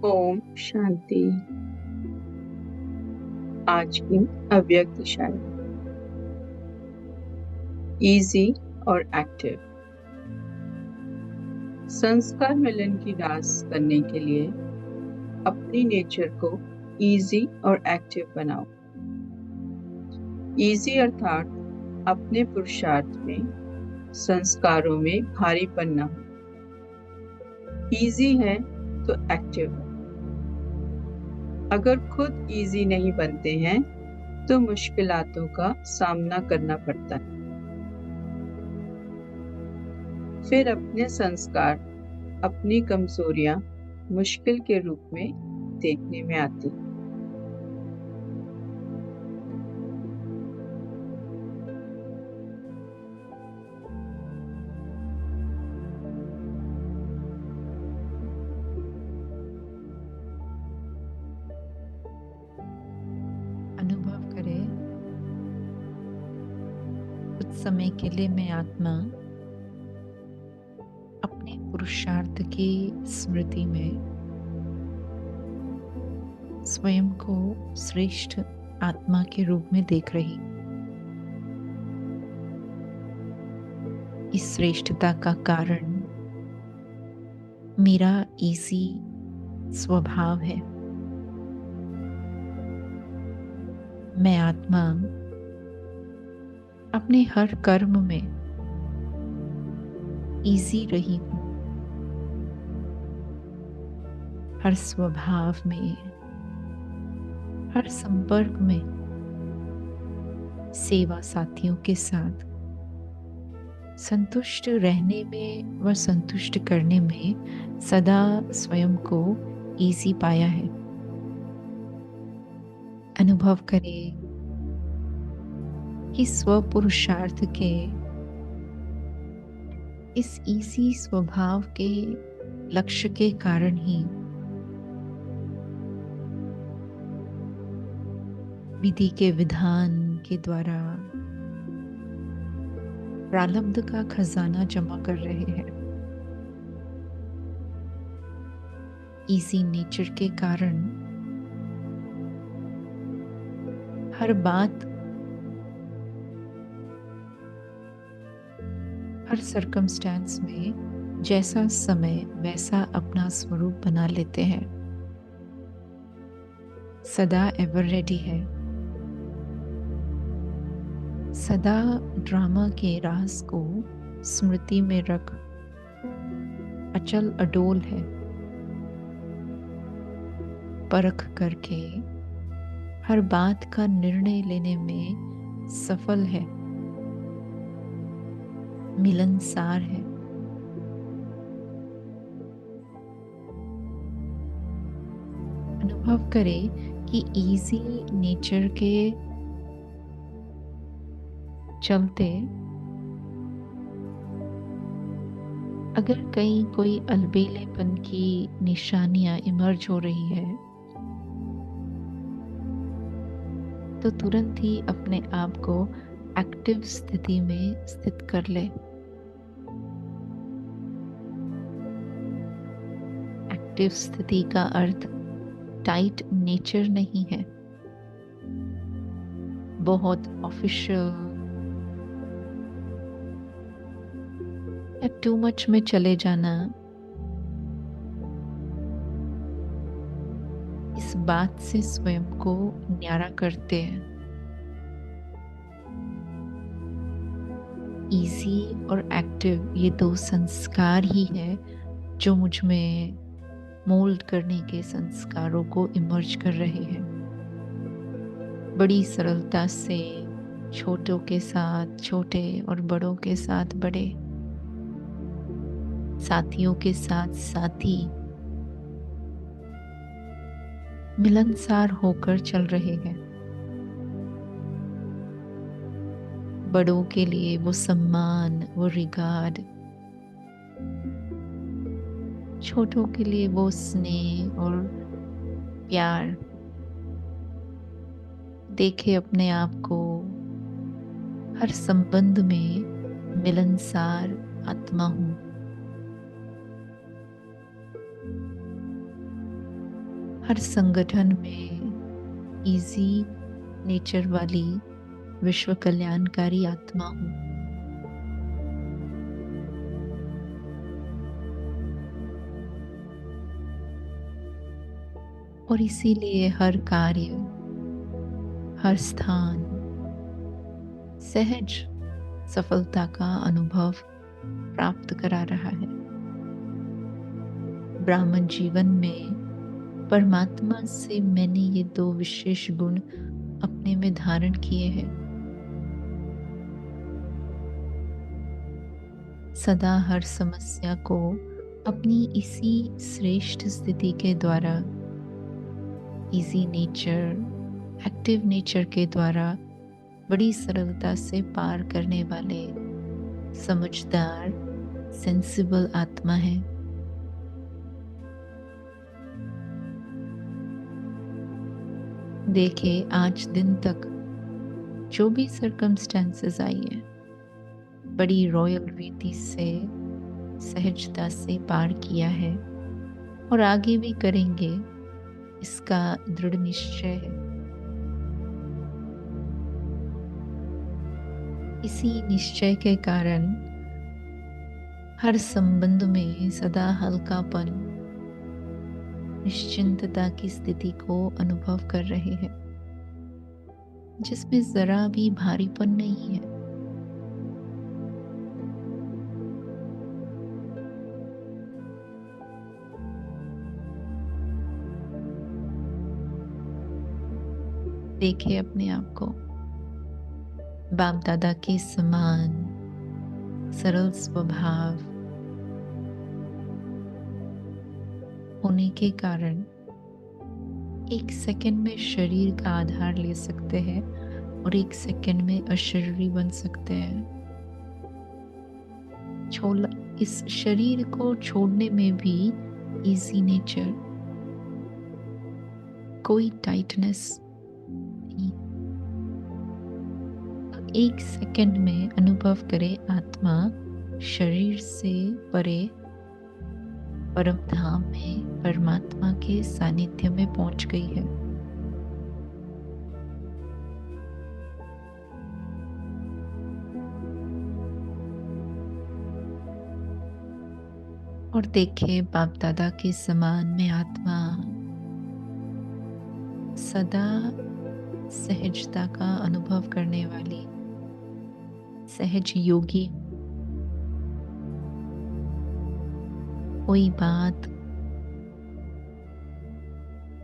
ओम शांति। आज की अव्यक्त शायरी। इजी और एक्टिव। संस्कार मिलन की रास करने के लिए अपनी नेचर को इजी और एक्टिव बनाओ। इजी अर्थात अपने पुरुषार्थ में, संस्कारों में भारीपन न हो। इजी है तो एक्टिव है। अगर खुद इजी नहीं बनते हैं तो मुश्किलातों का सामना करना पड़ता है। फिर अपने संस्कार, अपनी कमजोरियां मुश्किल के रूप में देखने में आती। अनुभव करें, कुछ समय के लिए मैं आत्मा अपने पुरुषार्थ की स्मृति में स्वयं को श्रेष्ठ आत्मा के रूप में देख रही। इस श्रेष्ठता का कारण मेरा इसी स्वभाव है। मैं आत्मा अपने हर कर्म में इजी रही हूँ। हर स्वभाव में, हर संपर्क में, सेवा साथियों के साथ संतुष्ट रहने में व संतुष्ट करने में सदा स्वयं को इजी पाया है। अनुभव करें कि स्वपुरुषार्थ के इस इसी स्वभाव के लक्ष्य के कारण ही विधि के विधान के द्वारा प्रारब्ध का खजाना जमा कर रहे हैं। इसी नेचर के कारण हर बात, हर सर्कमस्टेंस में जैसा समय वैसा अपना स्वरूप बना लेते हैं। सदा एवर रेडी है। सदा ड्रामा के राज को स्मृति में रख अचल अडोल है। परख करके हर बात का निर्णय लेने में सफल है। मिलनसार है। अनुभव करें कि इजी नेचर के चलते अगर कहीं कोई अलबेलेपन की निशानियां इमर्ज हो रही है तो तुरंत ही अपने आप को एक्टिव स्थिति में स्थित कर ले। एक्टिव स्थिति का अर्थ टाइट नेचर नहीं है, बहुत ऑफिशियल या टू मच में चले जाना। इस बात से स्वयं को न्यारा करते हैं। इजी और एक्टिव ये दो संस्कार ही है जो मुझ में मोल्ड करने के संस्कारों को इमर्ज कर रहे हैं। बड़ी सरलता से छोटों के साथ छोटे और बड़ों के साथ बड़े, साथियों के साथ साथी मिलनसार होकर चल रहे हैं। बड़ों के लिए वो सम्मान, वो रिगार्ड, छोटों के लिए वो स्नेह और प्यार। देखे अपने आप को हर संबंध में मिलनसार आत्मा हूं। हर संगठन में इजी नेचर वाली विश्व कल्याणकारी आत्मा हूँ। और इसीलिए हर कार्य, हर स्थान सहज सफलता का अनुभव प्राप्त करा रहा है। ब्राह्मण जीवन में परमात्मा से मैंने ये दो विशेष गुण अपने में धारण किए हैं। सदा हर समस्या को अपनी इसी श्रेष्ठ स्थिति के द्वारा, इजी नेचर, एक्टिव नेचर के द्वारा बड़ी सरलता से पार करने वाले समझदार, सेंसिबल आत्मा है। देखे आज दिन तक जो भी सर्कमस्टेंसेस आई है, बड़ी रॉयल रीति से, सहजता से पार किया है और आगे भी करेंगे, इसका दृढ़ निश्चय है। इसी निश्चय के कारण हर संबंध में सदा हल्कापन, निश्चिंतता की स्थिति को अनुभव कर रहे हैं, जिसमें जरा भी भारीपन नहीं है। देखे अपने आप को बाप दादा के समान सरल स्वभाव होने के कारण एक सेकंड में शरीर का आधार ले सकते हैं और एक सेकंड में अशरीरी बन सकते हैं। इस शरीर को छोड़ने में भी इजी नेचर, कोई टाइटनेस नहीं। एक सेकंड में अनुभव करे आत्मा शरीर से परे परम धाम में परमात्मा के सानिध्य में पहुंच गई है। और देखे बाप दादा के समान में आत्मा सदा सहजता का अनुभव करने वाली सहज योगी। कोई बात,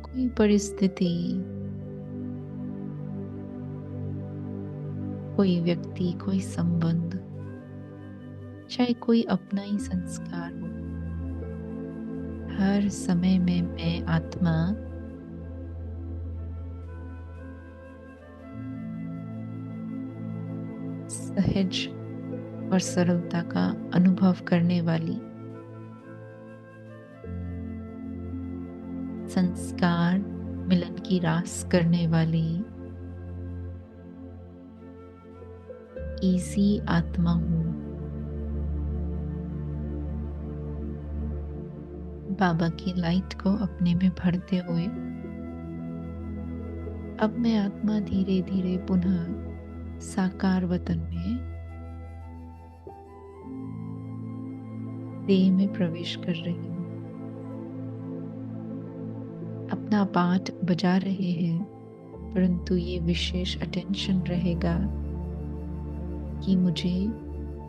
कोई परिस्थिति, कोई व्यक्ति, कोई संबंध, चाहे कोई अपना ही संस्कार हो, हर समय में मैं आत्मा सहज और सरलता का अनुभव करने वाली, संस्कार मिलन की रास करने वाली इसी आत्मा हूँ। बाबा की लाइट को अपने में भरते हुए अब मैं आत्मा धीरे धीरे पुनः साकार वतन में देह में प्रवेश कर रही हूँ। अपना पाठ बजा रहे हैं, परंतु ये विशेष अटेंशन रहेगा कि मुझे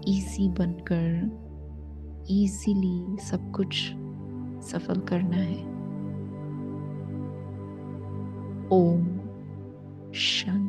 इजी बनकर इजीली सब कुछ सफल करना है। ओम शांति।